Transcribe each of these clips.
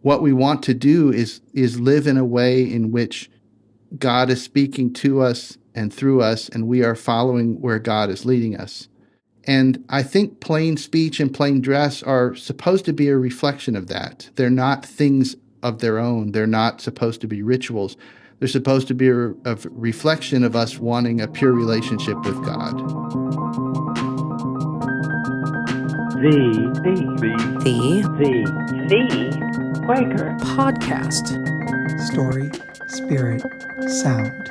what we want to do is live in a way in which God is speaking to us and through us, and we are following where God is leading us. And I think plain speech and plain dress are supposed to be a reflection of that. They're not things of their own. They're not supposed to be rituals. They're supposed to be a reflection of us wanting a pure relationship with God. The Quaker Podcast. Story, spirit, sound.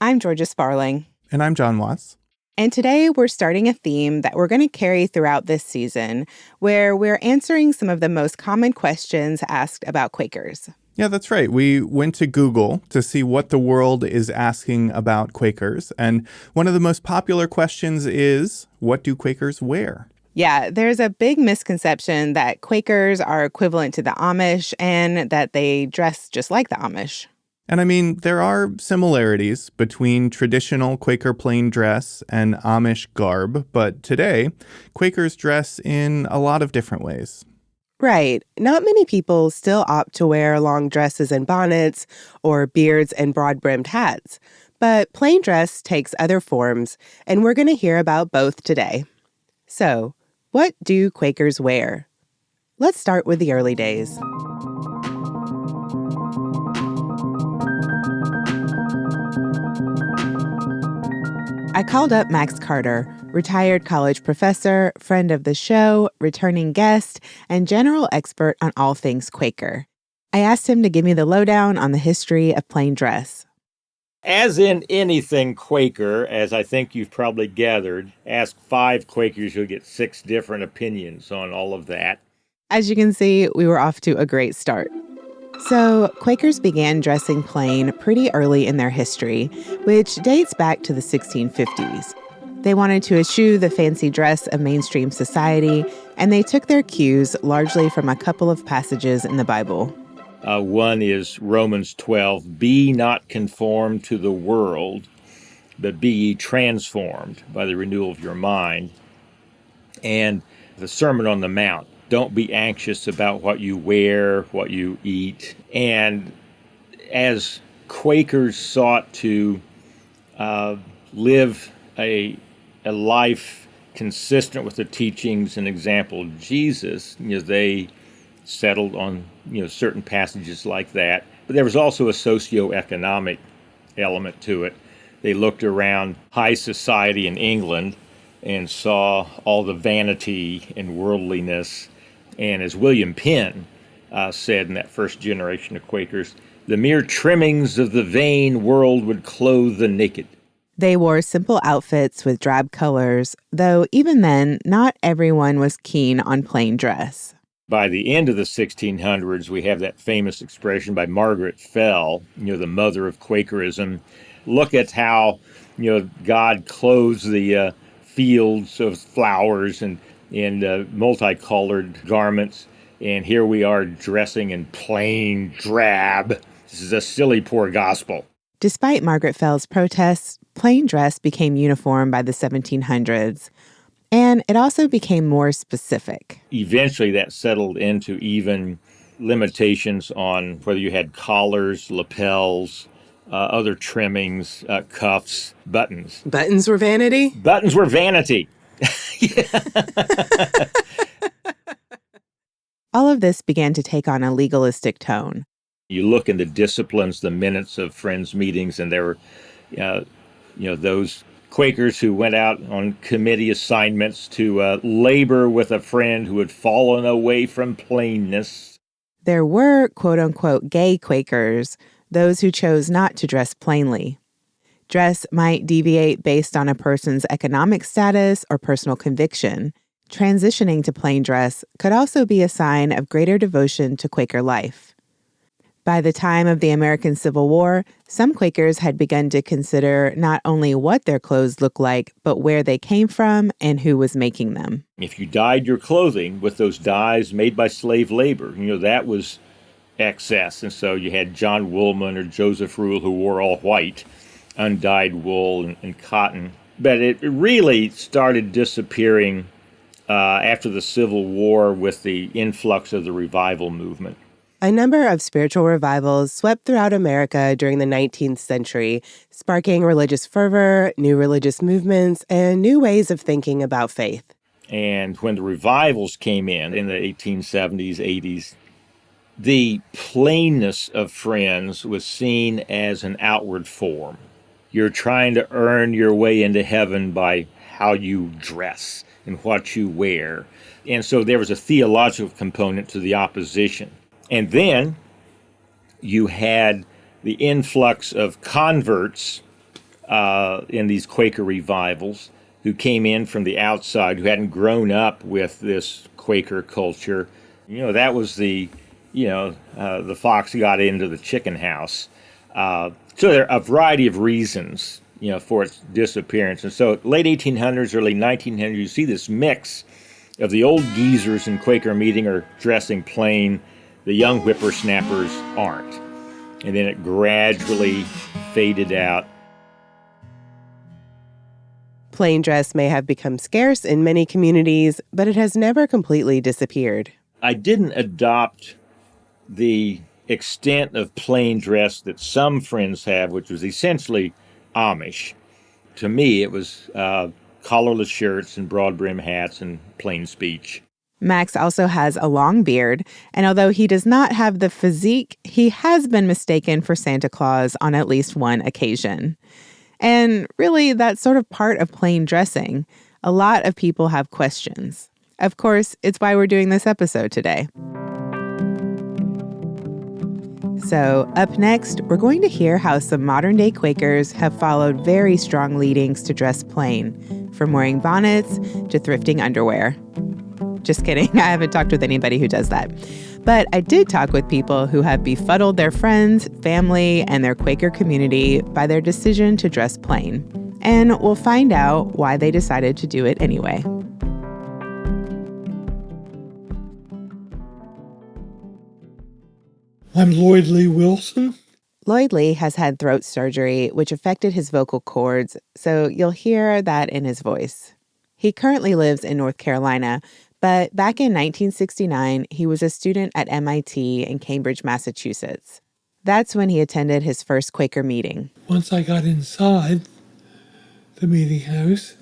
I'm Georgia Sparling. And I'm Jon Watts. And today we're starting a theme that we're going to carry throughout this season, where we're answering some of the most common questions asked about Quakers. Yeah, that's right. We went to Google to see what the world is asking about Quakers. And one of the most popular questions is, what do Quakers wear? Yeah, there's a big misconception that Quakers are equivalent to the Amish and that they dress just like the Amish. And I mean, there are similarities between traditional Quaker plain dress and Amish garb, but today, Quakers dress in a lot of different ways. Right. Not many people still opt to wear long dresses and bonnets or beards and broad-brimmed hats, but plain dress takes other forms, and we're going to hear about both today. So, what do Quakers wear? Let's start with the early days. I called up Max Carter, retired college professor, friend of the show, returning guest, and general expert on all things Quaker. I asked him to give me the lowdown on the history of plain dress. As in anything Quaker, as I think you've probably gathered, ask 5 Quakers, you'll get 6 different opinions on all of that. As you can see, we were off to a great start. So, Quakers began dressing plain pretty early in their history, which dates back to the 1650s. They wanted to eschew the fancy dress of mainstream society, and they took their cues largely from a couple of passages in the Bible. One is Romans 12, be not conformed to the world, but be ye transformed by the renewal of your mind. And the Sermon on the Mount, don't be anxious about what you wear, what you eat. And as Quakers sought to live a life consistent with the teachings and example of Jesus, they settled on certain passages like that. But there was also a socioeconomic element to it. They looked around high society in England and saw all the vanity and worldliness. And as William Penn said in that first generation of Quakers, the mere trimmings of the vain world would clothe the naked. They wore simple outfits with drab colors, though even then, not everyone was keen on plain dress. By the end of the 1600s, we have that famous expression by Margaret Fell, the mother of Quakerism. Look at how, God clothes the fields of flowers and multicolored garments, and here we are dressing in plain drab. This is a silly, poor gospel. Despite Margaret Fell's protests, plain dress became uniform by the 1700s, and it also became more specific. Eventually, that settled into even limitations on whether you had collars, lapels, other trimmings, cuffs, buttons. Buttons were vanity? Buttons were vanity. All of this began to take on a legalistic tone. You look in the disciplines, the minutes of friends' meetings, and there were, those Quakers who went out on committee assignments to labor with a friend who had fallen away from plainness. There were, quote-unquote, gay Quakers, those who chose not to dress plainly. Dress might deviate based on a person's economic status or personal conviction. Transitioning to plain dress could also be a sign of greater devotion to Quaker life. By the time of the American Civil War, some Quakers had begun to consider not only what their clothes looked like, but where they came from and who was making them. If you dyed your clothing with those dyes made by slave labor, that was excess. And so you had John Woolman or Joseph Rule who wore all white, undyed wool and cotton. But it really started disappearing after the Civil War with the influx of the revival movement. A number of spiritual revivals swept throughout America during the 19th century, sparking religious fervor, new religious movements, and new ways of thinking about faith. And when the revivals came in the 1870s, 80s, the plainness of Friends was seen as an outward form. You're trying to earn your way into heaven by how you dress and what you wear. And so there was a theological component to the opposition. And then you had the influx of converts in these Quaker revivals who came in from the outside, who hadn't grown up with this Quaker culture. That was the fox got into the chicken house. So there are a variety of reasons, for its disappearance. And so late 1800s, early 1900s, you see this mix of the old geezers in Quaker meeting are dressing plain, the young whippersnappers aren't. And then it gradually faded out. Plain dress may have become scarce in many communities, but it has never completely disappeared. I didn't adopt the extent of plain dress that some friends have, which was essentially Amish. To me, it was collarless shirts and broad-brimmed hats and plain speech. Max also has a long beard, and although he does not have the physique, he has been mistaken for Santa Claus on at least one occasion. And really, that's sort of part of plain dressing. A lot of people have questions. Of course, it's why we're doing this episode today. So, up next, we're going to hear how some modern-day Quakers have followed very strong leadings to dress plain, from wearing bonnets to thrifting underwear. Just kidding, I haven't talked with anybody who does that. But I did talk with people who have befuddled their friends, family, and their Quaker community by their decision to dress plain. And we'll find out why they decided to do it anyway. I'm Lloyd Lee Wilson. Lloyd Lee has had throat surgery, which affected his vocal cords, so you'll hear that in his voice. He currently lives in North Carolina, but back in 1969, he was a student at MIT in Cambridge, Massachusetts. That's when he attended his first Quaker meeting. Once I got inside the meeting house,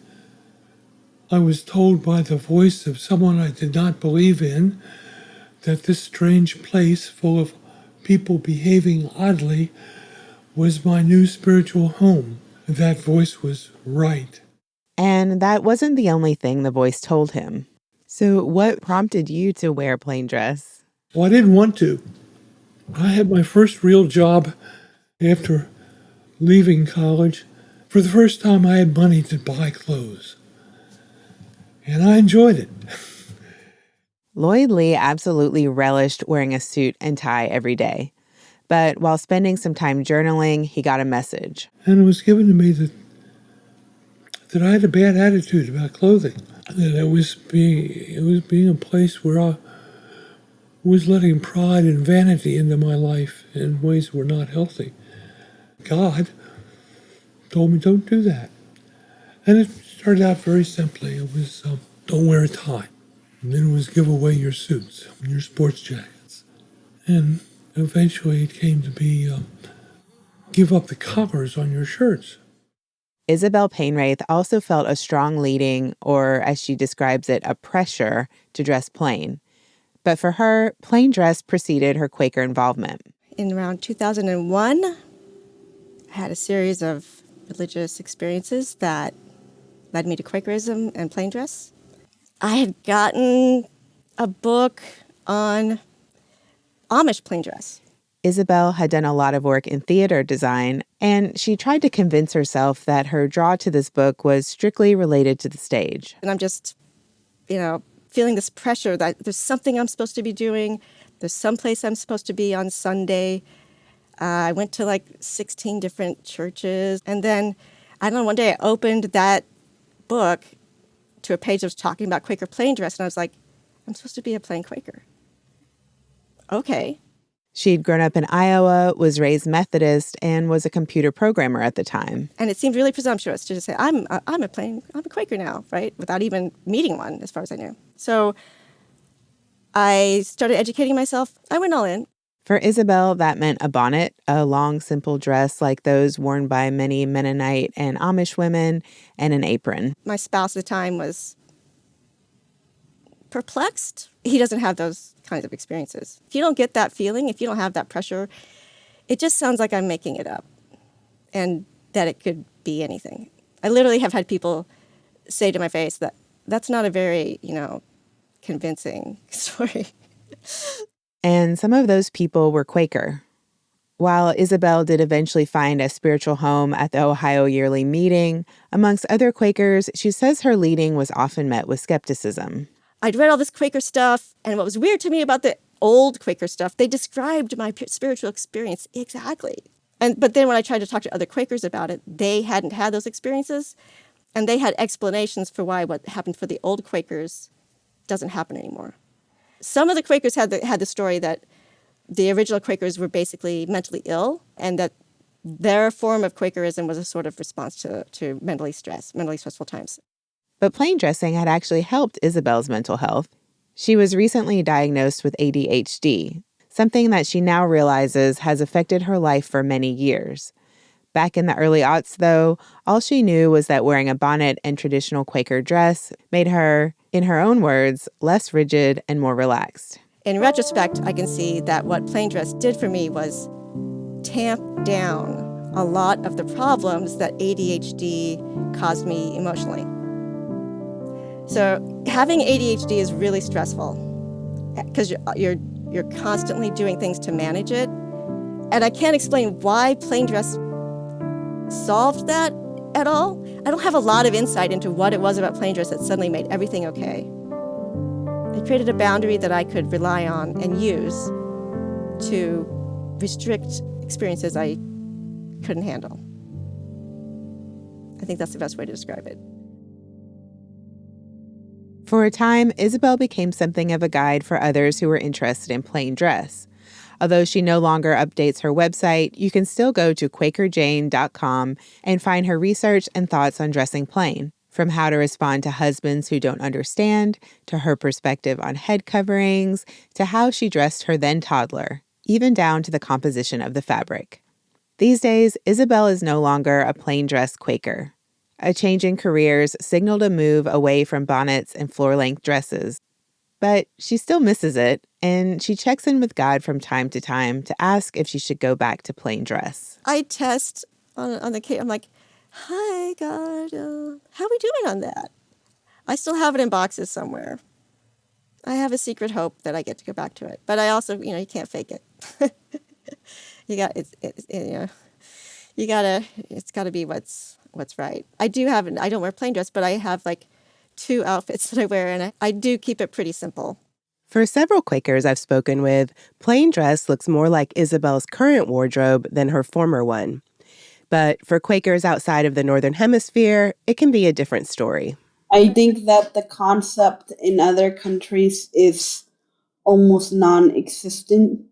I was told by the voice of someone I did not believe in that this strange place full of people behaving oddly was my new spiritual home. That voice was right. And that wasn't the only thing the voice told him. So what prompted you to wear plain dress? Well, I didn't want to. I had my first real job after leaving college. For the first time, I had money to buy clothes. And I enjoyed it. Lloyd Lee absolutely relished wearing a suit and tie every day. But while spending some time journaling, he got a message. And it was given to me that I had a bad attitude about clothing. That it was being a place where I was letting pride and vanity into my life in ways that were not healthy. God told me, don't do that. And it started out very simply. It was, don't wear a tie. And then it was give away your suits, your sports jackets. And eventually it came to be give up the collars on your shirts. Isabel Painwraith also felt a strong leading, or as she describes it, a pressure to dress plain. But for her, plain dress preceded her Quaker involvement. In around 2001, I had a series of religious experiences that led me to Quakerism and plain dress. I had gotten a book on Amish plain dress. Isabel had done a lot of work in theater design, and she tried to convince herself that her draw to this book was strictly related to the stage. And I'm just, feeling this pressure that there's something I'm supposed to be doing. There's some place I'm supposed to be on Sunday. I went to 16 different churches. And then, one day I opened that book to a page that was talking about Quaker plain dress, and I was like, I'm supposed to be a plain Quaker. Okay. She'd grown up in Iowa, was raised Methodist, and was a computer programmer at the time. And it seemed really presumptuous to just say, I'm a Quaker now, right? Without even meeting one, as far as I knew. So I started educating myself. I went all in. For Isabel, that meant a bonnet, a long, simple dress like those worn by many Mennonite and Amish women, and an apron. My spouse at the time was perplexed. He doesn't have those kinds of experiences. If you don't get that feeling, if you don't have that pressure, it just sounds like I'm making it up and that it could be anything. I literally have had people say to my face that that's not a very, convincing story. And some of those people were Quaker. While Isabel did eventually find a spiritual home at the Ohio Yearly Meeting, amongst other Quakers, she says her leading was often met with skepticism. I'd read all this Quaker stuff, and what was weird to me about the old Quaker stuff, they described my spiritual experience exactly. But then when I tried to talk to other Quakers about it, they hadn't had those experiences, and they had explanations for why what happened for the old Quakers doesn't happen anymore. Some of the Quakers had the story that the original Quakers were basically mentally ill, and that their form of Quakerism was a sort of response to mentally stressful times. But plain dressing had actually helped Isabel's mental health. She was recently diagnosed with ADHD, something that she now realizes has affected her life for many years. Back in the early aughts, though, all she knew was that wearing a bonnet and traditional Quaker dress made her, in her own words, less rigid and more relaxed. In retrospect, I can see that what plain dress did for me was tamp down a lot of the problems that ADHD caused me emotionally. So having ADHD is really stressful because you're constantly doing things to manage it. And I can't explain why plain dress solved that at all. I don't have a lot of insight into what it was about plain dress that suddenly made everything okay. It created a boundary that I could rely on and use to restrict experiences I couldn't handle. I think that's the best way to describe it. For a time, Isabel became something of a guide for others who were interested in plain dress. Although she no longer updates her website, you can still go to QuakerJane.com and find her research and thoughts on dressing plain, from how to respond to husbands who don't understand, to her perspective on head coverings, to how she dressed her then toddler, even down to the composition of the fabric. These days, Isabel is no longer a plain dress Quaker. A change in careers signaled a move away from bonnets and floor-length dresses. But she still misses it, and she checks in with God from time to time to ask if she should go back to plain dress. I test on the case. I'm like, hi, God, how are we doing on that? I still have it in boxes somewhere. I have a secret hope that I get to go back to it. But I also, you can't fake it. It's got to be what's right. I don't wear plain dress, but I have like 2 outfits that I wear, and I do keep it pretty simple. For several Quakers I've spoken with, plain dress looks more like Isabel's current wardrobe than her former one. But for Quakers outside of the Northern Hemisphere, it can be a different story. I think that the concept in other countries is almost non-existent.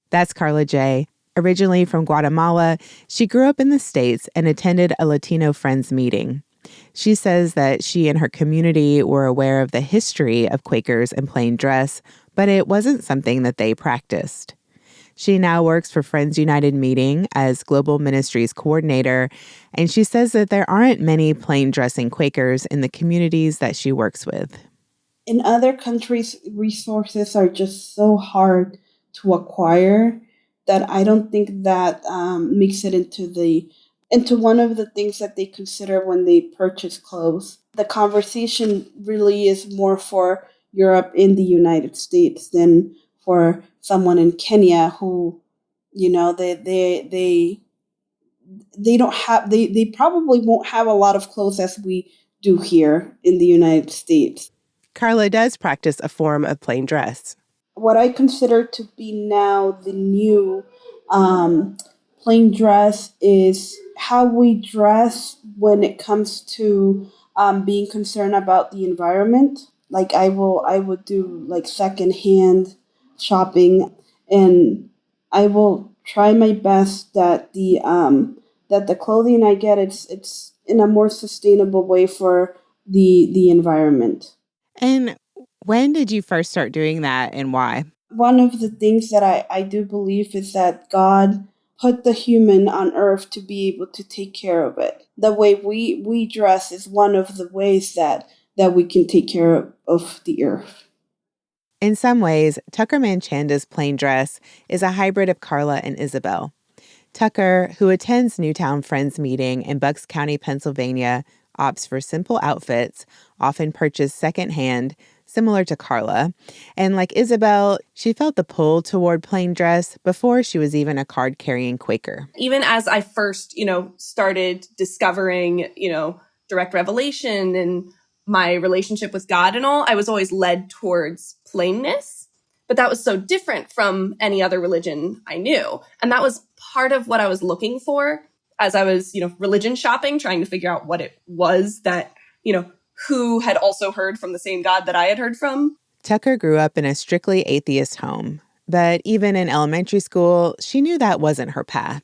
That's Carla J. Originally from Guatemala, she grew up in the States and attended a Latino Friends meeting. She says that she and her community were aware of the history of Quakers and plain dress, but it wasn't something that they practiced. She now works for Friends United Meeting as Global Ministries Coordinator, and she says that there aren't many plain dressing Quakers in the communities that she works with. In other countries, resources are just so hard to acquire that I don't think that makes it into one of the things that they consider when they purchase clothes. The conversation really is more for Europe and the United States than for someone in Kenya who, they don't have, they probably won't have a lot of clothes as we do here in the United States. Carla does practice a form of plain dress. What I consider to be now the new plain dress is how we dress when it comes to being concerned about the environment. Like I would do like secondhand shopping, and I will try my best that the clothing I get, it's in a more sustainable way for the environment. And when did you first start doing that and why? One of the things that I do believe is that God put the human on earth to be able to take care of it. The way we dress is one of the ways that we can take care of the earth. In some ways, Tucker Manchanda's plain dress is a hybrid of Carla and Isabel. Tucker, who attends Newtown Friends Meeting in Bucks County, Pennsylvania, opts for simple outfits, often purchased secondhand, similar to Carla. And like Isabel, she felt the pull toward plain dress before she was even a card-carrying Quaker. Even as I first, started discovering, direct revelation and my relationship with God and all, I was always led towards plainness. But that was so different from any other religion I knew. And that was part of what I was looking for as I was, religion shopping, trying to figure out what it was that, who had also heard from the same God that I had heard from. Tucker grew up in a strictly atheist home, but even in elementary school, she knew that wasn't her path.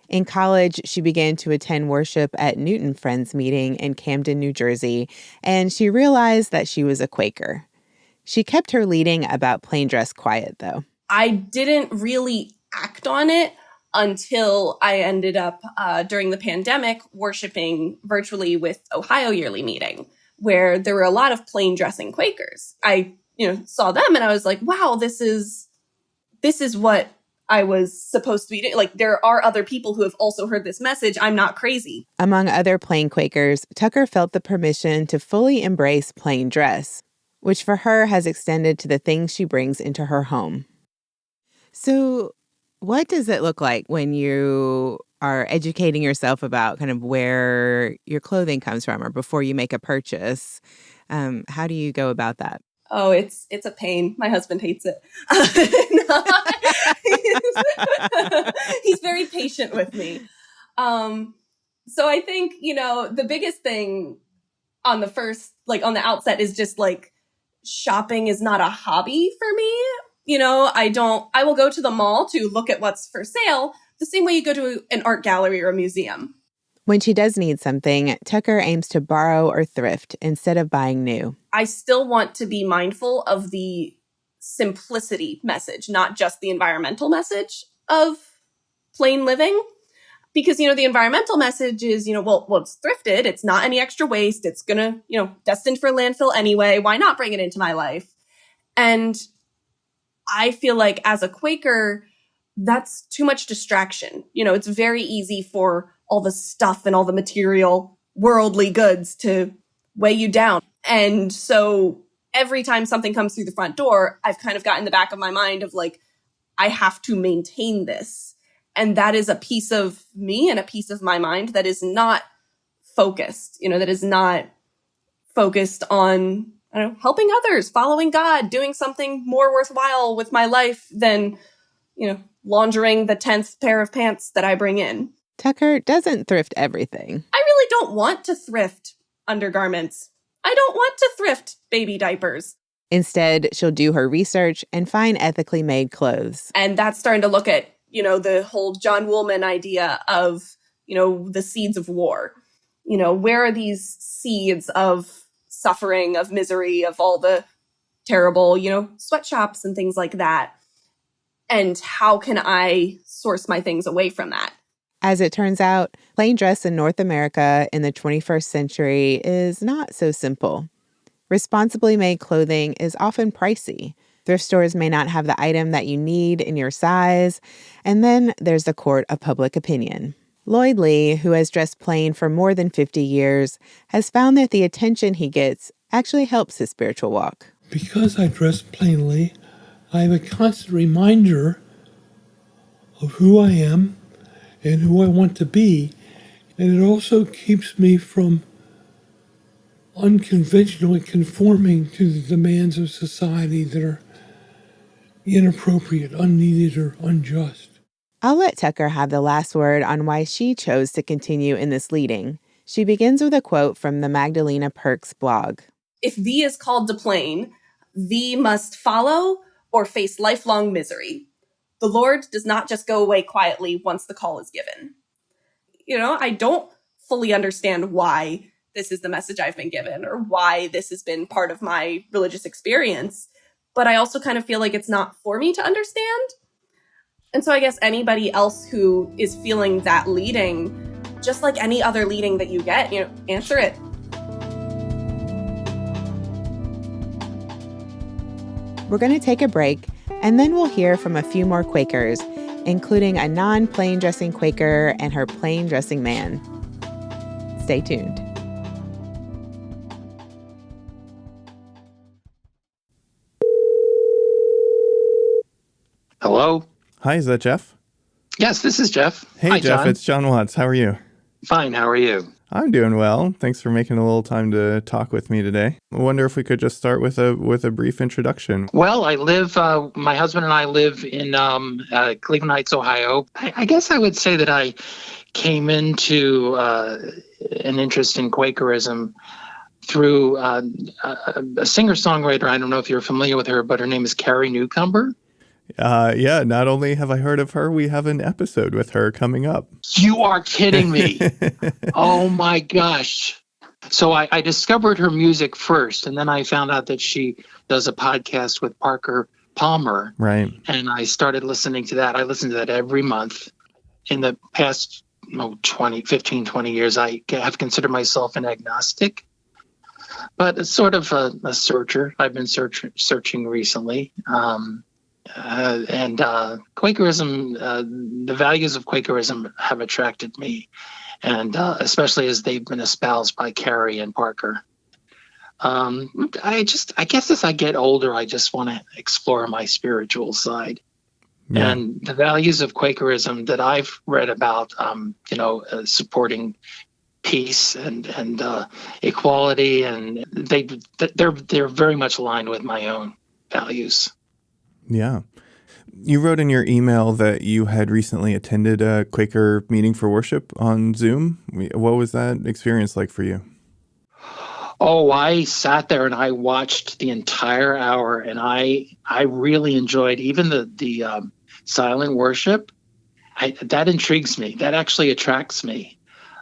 In college, she began to attend worship at Newton Friends Meeting in Camden, New Jersey, and she realized that she was a Quaker. She kept her leading about plain dress quiet, though. I didn't really act on it until I ended up, during the pandemic, worshiping virtually with Ohio Yearly Meeting, where there were a lot of plain dressing Quakers. I, saw them and I was like, wow, this is what I was supposed to be doing. Like, there are other people who have also heard this message. I'm not crazy. Among other plain Quakers, Tucker felt the permission to fully embrace plain dress, which for her has extended to the things she brings into her home. So what does it look like when you are educating yourself about kind of where your clothing comes from or before you make a purchase? How do you go about that? Oh, it's a pain. My husband hates it. He's very patient with me. So I think, the biggest thing on the outset is just like shopping is not a hobby for me. I will go to the mall to look at what's for sale the same way you go to an art gallery or a museum. When she does need something, Tucker aims to borrow or thrift instead of buying new. I still want to be mindful of the simplicity message, not just the environmental message of plain living. Because, the environmental message is, well, it's thrifted. It's not any extra waste. It's going to, destined for landfill anyway. Why not bring it into my life? And I feel like as a Quaker, that's too much distraction. It's very easy for all the stuff and all the material worldly goods to weigh you down. And so every time something comes through the front door, I've kind of got in the back of my mind of like, I have to maintain this. And that is a piece of me and a piece of my mind that is not focused, that is not focused on, helping others, following God, doing something more worthwhile with my life than, laundering the 10th pair of pants that I bring in. Tucker doesn't thrift everything. I really don't want to thrift undergarments. I don't want to thrift baby diapers. Instead, she'll do her research and find ethically made clothes. And that's starting to look at, the whole John Woolman idea of, the seeds of war. Where are these seeds of suffering, of misery, of all the terrible, sweatshops and things like that? And how can I source my things away from that? As it turns out, plain dress in North America in the 21st century is not so simple. Responsibly made clothing is often pricey. Thrift stores may not have the item that you need in your size. And then there's the court of public opinion. Lloyd Lee, who has dressed plain for more than 50 years, has found that the attention he gets actually helps his spiritual walk. Because I dress plainly, I have a constant reminder of who I am and who I want to be. And it also keeps me from unconventionally conforming to the demands of society that are inappropriate, unneeded, or unjust. I'll let Tucker have the last word on why she chose to continue in this leading. She begins with a quote from the Magdalena Perks blog. If thee is called to plain, thee must follow or face lifelong misery. the Lord does not just go away quietly once the call is given. I don't fully understand why this is the message I've been given or why this has been part of my religious experience, but I also kind of feel like it's not for me to understand. And so I guess anybody else who is feeling that leading, just like any other leading that you get, answer it. We're going to take a break, and then we'll hear from a few more Quakers, including a non-plain dressing Quaker and her plain dressing man. Stay tuned. Hello? Hi, is that Jeff? Yes, this is Jeff. Hey, Hi, Jeff, Jon. it's Jon Watts. How are you? Fine, how are you? I'm doing well. Thanks for making a little time to talk with me today. I wonder if we could just start with a brief introduction. Well, my husband and I live in Cleveland Heights, Ohio. I guess I would say that I came into an interest in Quakerism through a singer-songwriter. I don't know if you're familiar with her, but her name is Carrie Newcomber. Yeah, not only have I heard of her, we have an episode with her coming up. You are kidding me. Oh my gosh. So I discovered her music first, and then I found out that she does a podcast with Parker Palmer. Right. And I started listening to that. I listen to that every month. In the past 15, 20 years, I have considered myself an agnostic, but it's sort of a searcher. I've been searching recently. And Quakerism, the values of Quakerism have attracted me, and especially as they've been espoused by Carrie and Parker. I guess as I get older, I just want to explore my spiritual side. Yeah. And the values of Quakerism that I've read about, supporting peace and equality, and they're very much aligned with my own values. Yeah. You wrote in your email that you had recently attended a Quaker meeting for worship on Zoom. What was that experience like for you? Oh, I sat there and I watched the entire hour, and I really enjoyed even the silent worship. That intrigues me. That actually attracts me.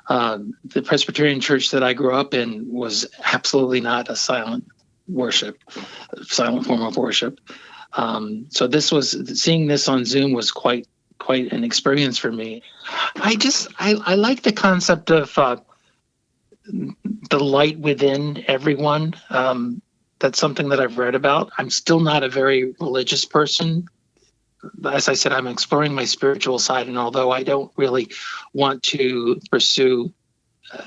The Presbyterian church that I grew up in was absolutely not a silent form of worship. So seeing this on Zoom was quite an experience for me. I like the concept of the light within everyone. That's something that I've read about. I'm still not a very religious person. As I said, I'm exploring my spiritual side, and although I don't really want to pursue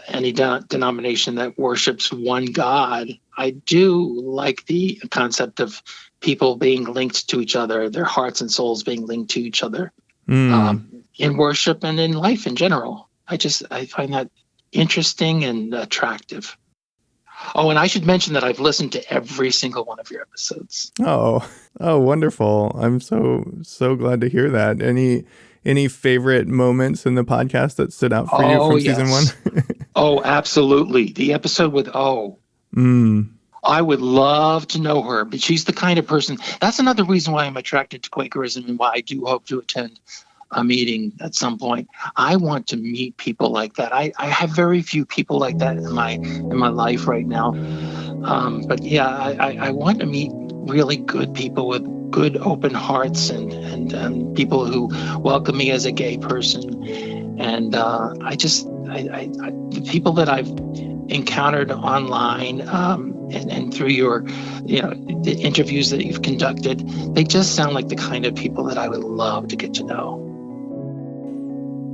any denomination that worships one God, I do like the concept of people being linked to each other, their hearts and souls being linked to each other in worship and in life in general. I find that interesting and attractive. Oh, and I should mention that I've listened to every single one of your episodes. Oh, wonderful. I'm so glad to hear that. Any favorite moments in the podcast that stood out for you from season one? Oh, absolutely. The episode with I would love to know her, but she's the kind of person. That's another reason why I'm attracted to Quakerism and why I do hope to attend a meeting at some point. I want to meet people like that. I have very few people like that in my life right now. But yeah, I want to meet really good people with good open hearts and people who welcome me as a gay person. And the people that I've encountered online and through your the interviews that you've conducted, they just sound like the kind of people that I would love to get to know.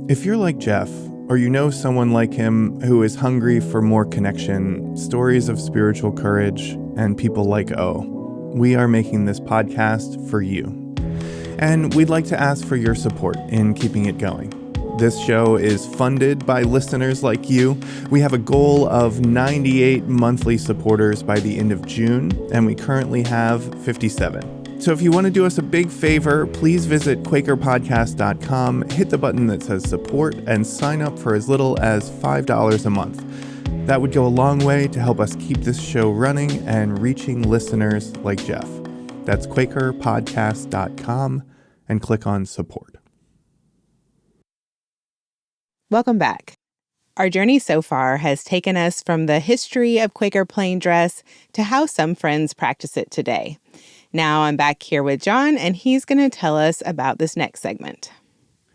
If you're like Jeff, or you know someone like him who is hungry for more connection, stories of spiritual courage, and people like O, we are making this podcast for you. And we'd like to ask for your support in keeping it going. This show is funded by listeners like you. We have a goal of 98 monthly supporters by the end of June, and we currently have 57. So if you want to do us a big favor, please visit QuakerPodcast.com, hit the button that says support, and sign up for as little as $5 a month. That would go a long way to help us keep this show running and reaching listeners like Jeff. That's QuakerPodcast.com, and click on support. Welcome back. Our journey so far has taken us from the history of Quaker plain dress to how some friends practice it today. Now I'm back here with Jon, and he's going to tell us about this next segment.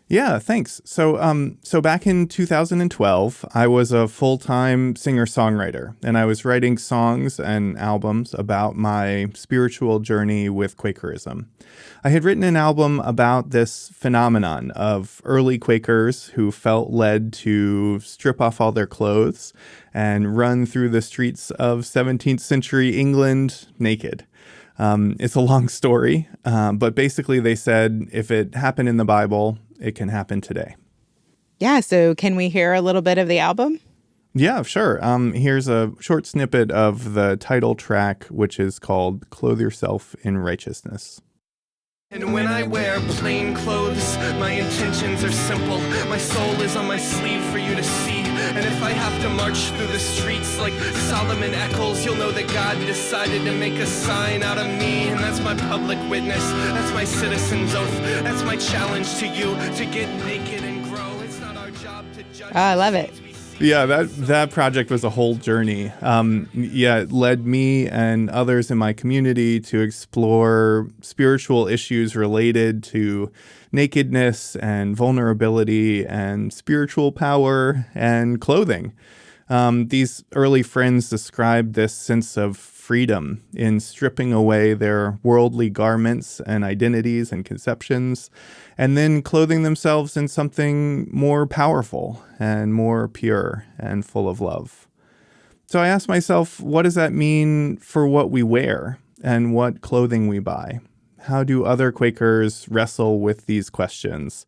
Yeah, thanks. So back in 2012, I was a full-time singer-songwriter, and I was writing songs and albums about my spiritual journey with Quakerism. I had written an album about this phenomenon of early Quakers who felt led to strip off all their clothes and run through the streets of 17th century England naked. It's a long story, but basically they said if it happened in the Bible, it can happen today. Yeah, so can we hear a little bit of the album? Yeah, sure. Here's a short snippet of the title track, which is called Clothe Yourself in Righteousness. And when I wear plain clothes, my intentions are simple. My soul is on my sleeve for you to see. And if I have to march through the streets like Solomon Eccles, you'll know that God decided to make a sign out of me. And that's my public witness. That's my citizen's oath. That's my challenge to you to get naked and grow. It's not our job to judge. Oh, I love it. Yeah, that project was a whole journey. It led me and others in my community to explore spiritual issues related to nakedness and vulnerability and spiritual power and clothing. These early friends described this sense of freedom in stripping away their worldly garments and identities and conceptions, and then clothing themselves in something more powerful and more pure and full of love. So I asked myself, what does that mean for what we wear and what clothing we buy? How do other Quakers wrestle with these questions?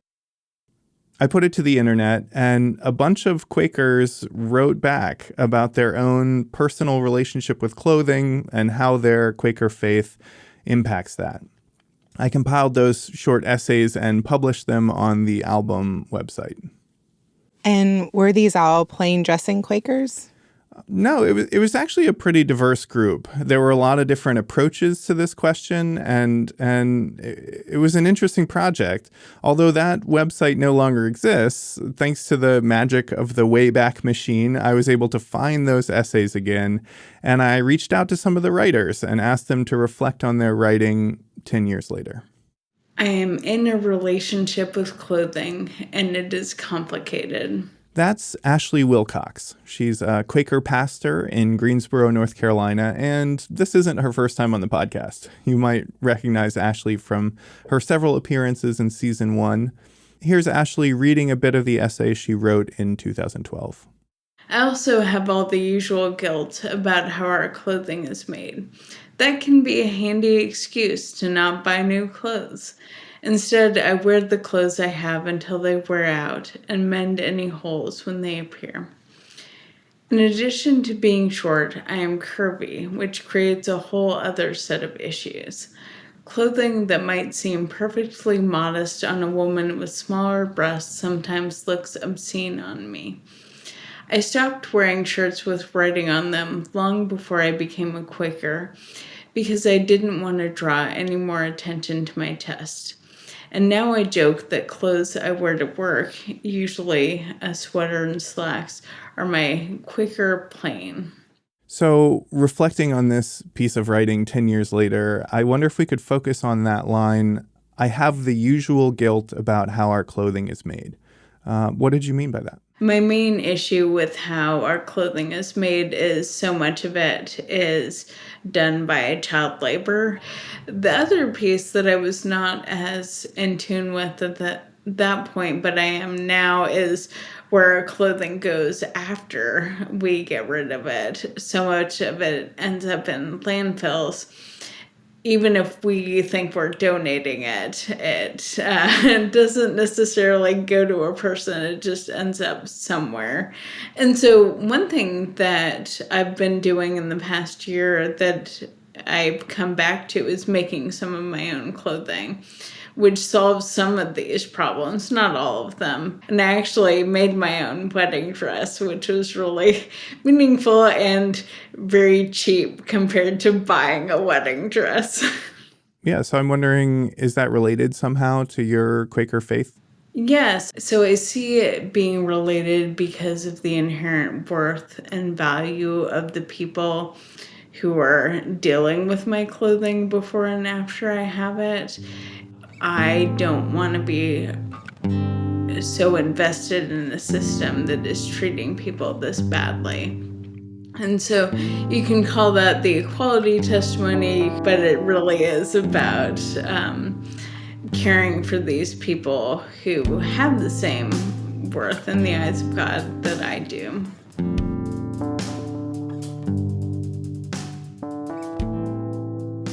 I put it to the internet, and a bunch of Quakers wrote back about their own personal relationship with clothing and how their Quaker faith impacts that. I compiled those short essays and published them on the album website. And were these all plain dressing Quakers? No, it was actually a pretty diverse group. There were a lot of different approaches to this question, and it was an interesting project. Although that website no longer exists, thanks to the magic of the Wayback Machine, I was able to find those essays again, and I reached out to some of the writers and asked them to reflect on their writing 10 years later. I am in a relationship with clothing, and it is complicated. That's Ashley Wilcox. She's a Quaker pastor in Greensboro, North Carolina, and this isn't her first time on the podcast. You might recognize Ashley from her several appearances in season 1. Here's Ashley reading a bit of the essay she wrote in 2012. I also have all the usual guilt about how our clothing is made. That can be a handy excuse to not buy new clothes. Instead, I wear the clothes I have until they wear out and mend any holes when they appear. In addition to being short, I am curvy, which creates a whole other set of issues. Clothing that might seem perfectly modest on a woman with smaller breasts sometimes looks obscene on me. I stopped wearing shirts with writing on them long before I became a Quaker because I didn't want to draw any more attention to my test. And now I joke that clothes I wear to work, usually a sweater and slacks, are my Quaker plain. So reflecting on this piece of writing 10 years later, I wonder if we could focus on that line, I have the usual guilt about how our clothing is made. What did you mean by that? My main issue with how our clothing is made is so much of it is done by child labor. The other piece that I was not as in tune with at that point, but I am now, is where our clothing goes after we get rid of it. So much of it ends up in landfills. Even if we think we're donating it, it doesn't necessarily go to a person. It just ends up somewhere. And so one thing that I've been doing in the past year that I've come back to is making some of my own clothing, which solves some of these problems, not all of them. And I actually made my own wedding dress, which was really meaningful and very cheap compared to buying a wedding dress. Yeah, so I'm wondering, is that related somehow to your Quaker faith? Yes. So I see it being related because of the inherent worth and value of the people who are dealing with my clothing before and after I have it. I don't want to be so invested in a system that is treating people this badly. And so you can call that the equality testimony, but it really is about caring for these people who have the same worth in the eyes of God that I do.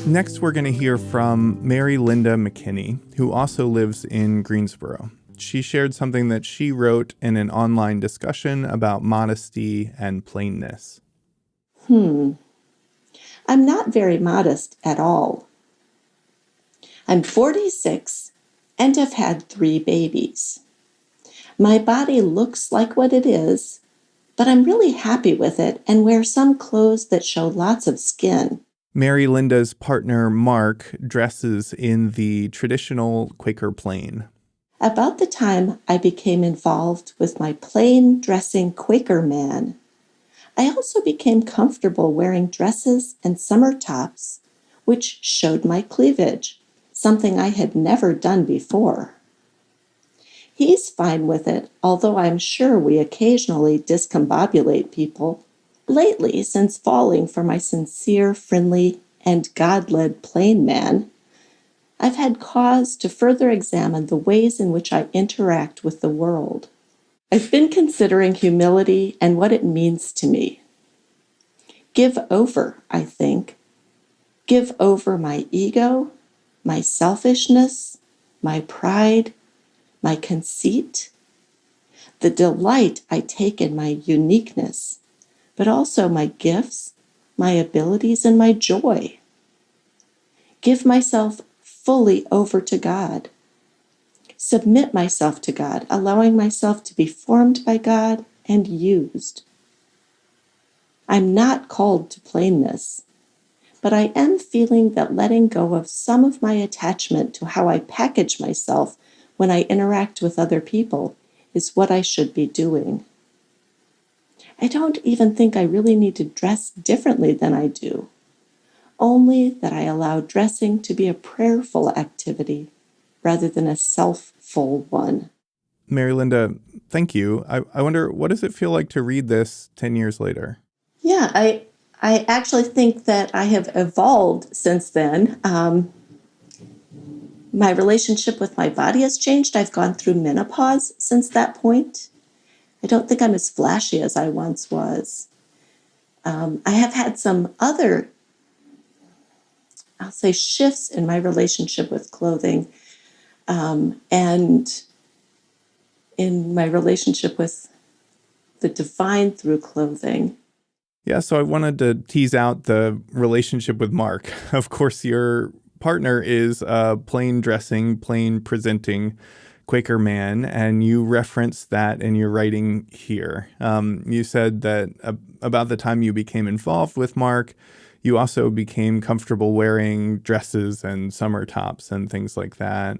Next, we're going to hear from Mary Linda McKinney, who also lives in Greensboro. She shared something that she wrote in an online discussion about modesty and plainness. I'm not very modest at all. I'm 46 and have had 3 babies. My body looks like what it is, but I'm really happy with it and wear some clothes that show lots of skin. Mary Linda's partner, Mark, dresses in the traditional Quaker plain. About the time I became involved with my plain dressing Quaker man, I also became comfortable wearing dresses and summer tops, which showed my cleavage, something I had never done before. He's fine with it, although I'm sure we occasionally discombobulate people. Lately, since falling for my sincere, friendly, and God-led plain man, I've had cause to further examine the ways in which I interact with the world. I've been considering humility and what it means to me. Give over, I think. Give over my ego, my selfishness, my pride, my conceit, the delight I take in my uniqueness, but also my gifts, my abilities, and my joy. Give myself fully over to God. Submit myself to God, allowing myself to be formed by God and used. I'm not called to plainness, but I am feeling that letting go of some of my attachment to how I package myself when I interact with other people is what I should be doing. I don't even think I really need to dress differently than I do, only that I allow dressing to be a prayerful activity rather than a self-full one. Mary Linda, thank you. I wonder, what does it feel like to read this 10 years later? Yeah, I actually think that I have evolved since then. My relationship with my body has changed. I've gone through menopause since that point. I don't think I'm as flashy as I once was. I have had some other, I'll say, shifts in my relationship with clothing and in my relationship with the divine through clothing. Yeah, so I wanted to tease out the relationship with Mark. Of course, your partner is a plain dressing, plain presenting Quaker man, and you referenced that in your writing here. You said that about the time you became involved with Mark, you also became comfortable wearing dresses and summer tops and things like that.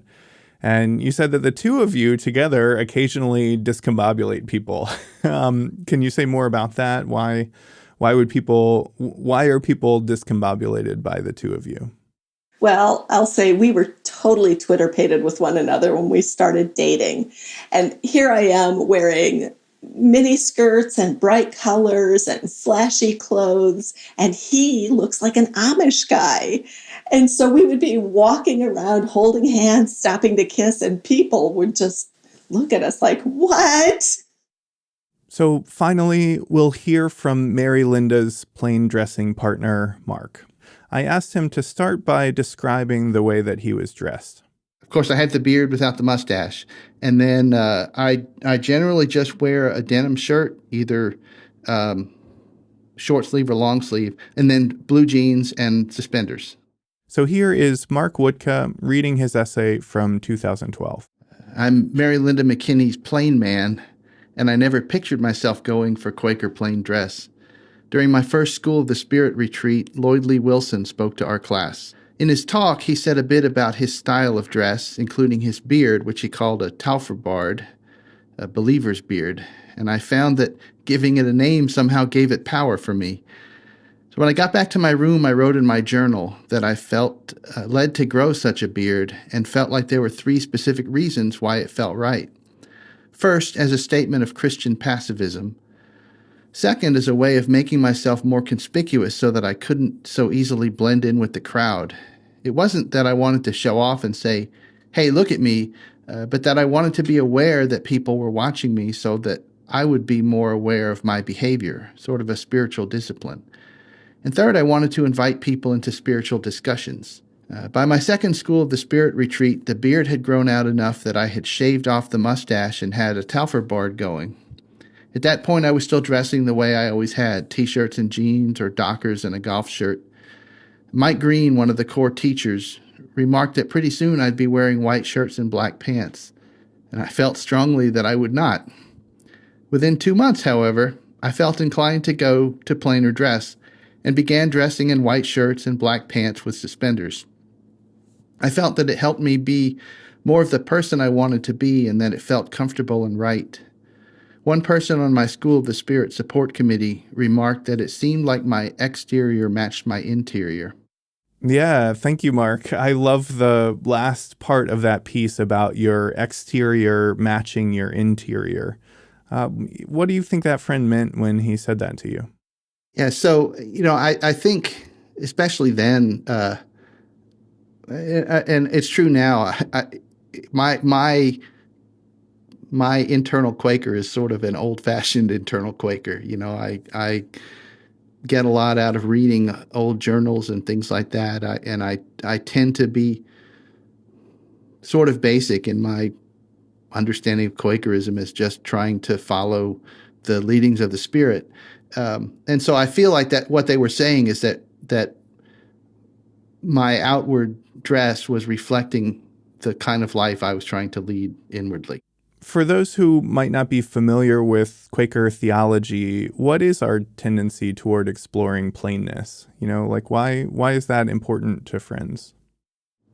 And you said that the two of you together occasionally discombobulate people. Can you say more about that? Why are people discombobulated by the two of you? Well, I'll say we were totally Twitter-pated with one another when we started dating. And here I am wearing mini skirts and bright colors and flashy clothes, and he looks like an Amish guy. And so we would be walking around holding hands, stopping to kiss, and people would just look at us like, what? So finally, we'll hear from Mary Linda's plain dressing partner, Mark. I asked him to start by describing the way that he was dressed. Of course, I had the beard without the mustache. And then I generally just wear a denim shirt, either short sleeve or long sleeve, and then blue jeans and suspenders. So here is Mark Woodka reading his essay from 2012. I'm Mary Linda McKinney's plain man, and I never pictured myself going for Quaker plain dress. During my first School of the Spirit retreat, Lloyd Lee Wilson spoke to our class. In his talk, he said a bit about his style of dress, including his beard, which he called a tauferbard, a believer's beard, and I found that giving it a name somehow gave it power for me. So when I got back to my room, I wrote in my journal that I felt led to grow such a beard and felt like there were 3 specific reasons why it felt right. First, as a statement of Christian pacifism. Second, as a way of making myself more conspicuous so that I couldn't so easily blend in with the crowd. It wasn't that I wanted to show off and say, hey, look at me, but that I wanted to be aware that people were watching me so that I would be more aware of my behavior, sort of a spiritual discipline. And third, I wanted to invite people into spiritual discussions. By my second School of the Spirit retreat, the beard had grown out enough that I had shaved off the mustache and had a tauferbard going. At that point, I was still dressing the way I always had, T-shirts and jeans or Dockers and a golf shirt. Mike Green, one of the core teachers, remarked that pretty soon I'd be wearing white shirts and black pants, and I felt strongly that I would not. Within 2 months, however, I felt inclined to go to plainer dress, and began dressing in white shirts and black pants with suspenders. I felt that it helped me be more of the person I wanted to be and that it felt comfortable and right. One person on my School of the Spirit support committee remarked that it seemed like my exterior matched my interior. Yeah, thank you, Mark. I love the last part of that piece about your exterior matching your interior. What do you think that friend meant when he said that to you? Yeah, so, I think, especially then, and it's true now, my internal Quaker is sort of an old-fashioned internal Quaker. I get a lot out of reading old journals and things like that, and I tend to be sort of basic in my understanding of Quakerism as just trying to follow the leadings of the Spirit. And so I feel like that what they were saying is that my outward dress was reflecting the kind of life I was trying to lead inwardly. For those who might not be familiar with Quaker theology, what is our tendency toward exploring plainness? Why is that important to friends?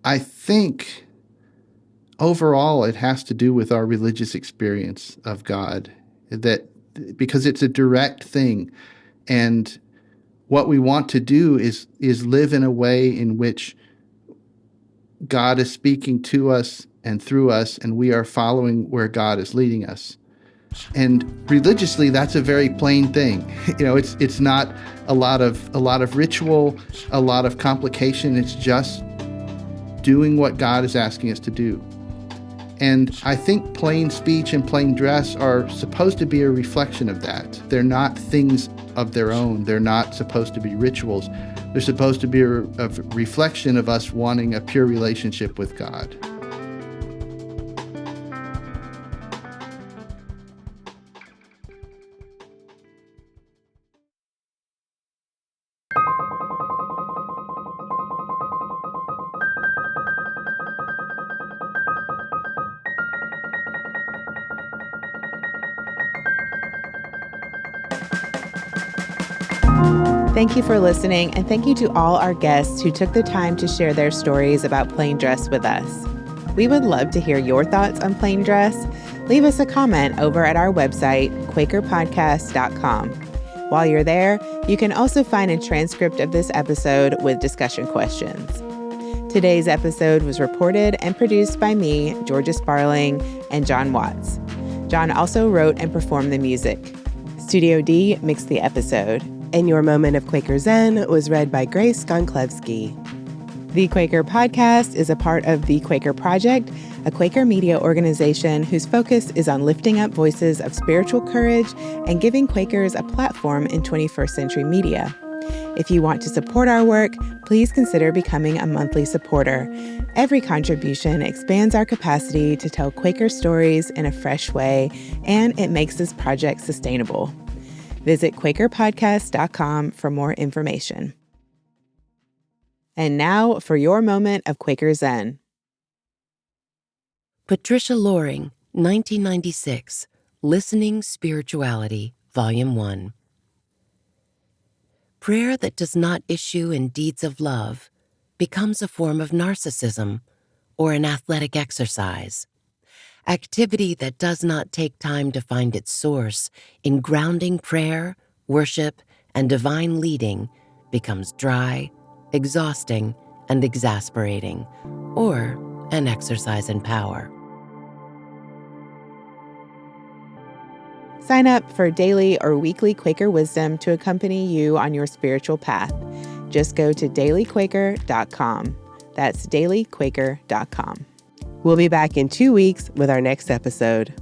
I think overall it has to do with our religious experience of God, because it's a direct thing. And what we want to do is live in a way in which God is speaking to us and through us, and we are following where God is leading us. And religiously, that's a very plain thing. It's not a lot of ritual, a lot of complication. It's just doing what God is asking us to do. And I think plain speech and plain dress are supposed to be a reflection of that. They're not things of their own. They're not supposed to be rituals. They're supposed to be a reflection of us wanting a pure relationship with God. Thank you for listening, and thank you to all our guests who took the time to share their stories about plain dress with us. We would love to hear your thoughts on plain dress. Leave us a comment over at our website, QuakerPodcast.com. While you're there, you can also find a transcript of this episode with discussion questions. Today's episode was reported and produced by me, Georgia Sparling, and Jon Watts. Jon also wrote and performed the music. Studio D mixed the episode. And Your Moment of Quaker Zen was read by Grace Gonklevsky. The Quaker Podcast is a part of Thee Quaker Project, a Quaker media organization whose focus is on lifting up voices of spiritual courage and giving Quakers a platform in 21st century media. If you want to support our work, please consider becoming a monthly supporter. Every contribution expands our capacity to tell Quaker stories in a fresh way, and it makes this project sustainable. Visit QuakerPodcast.com for more information. And now for your moment of Quaker Zen. Patricia Loring, 1996, Listening Spirituality, Volume 1. Prayer that does not issue in deeds of love becomes a form of narcissism or an athletic exercise. Activity that does not take time to find its source in grounding prayer, worship, and divine leading becomes dry, exhausting, and exasperating, or an exercise in power. Sign up for daily or weekly Quaker wisdom to accompany you on your spiritual path. Just go to dailyquaker.com. That's dailyquaker.com. We'll be back in 2 weeks with our next episode.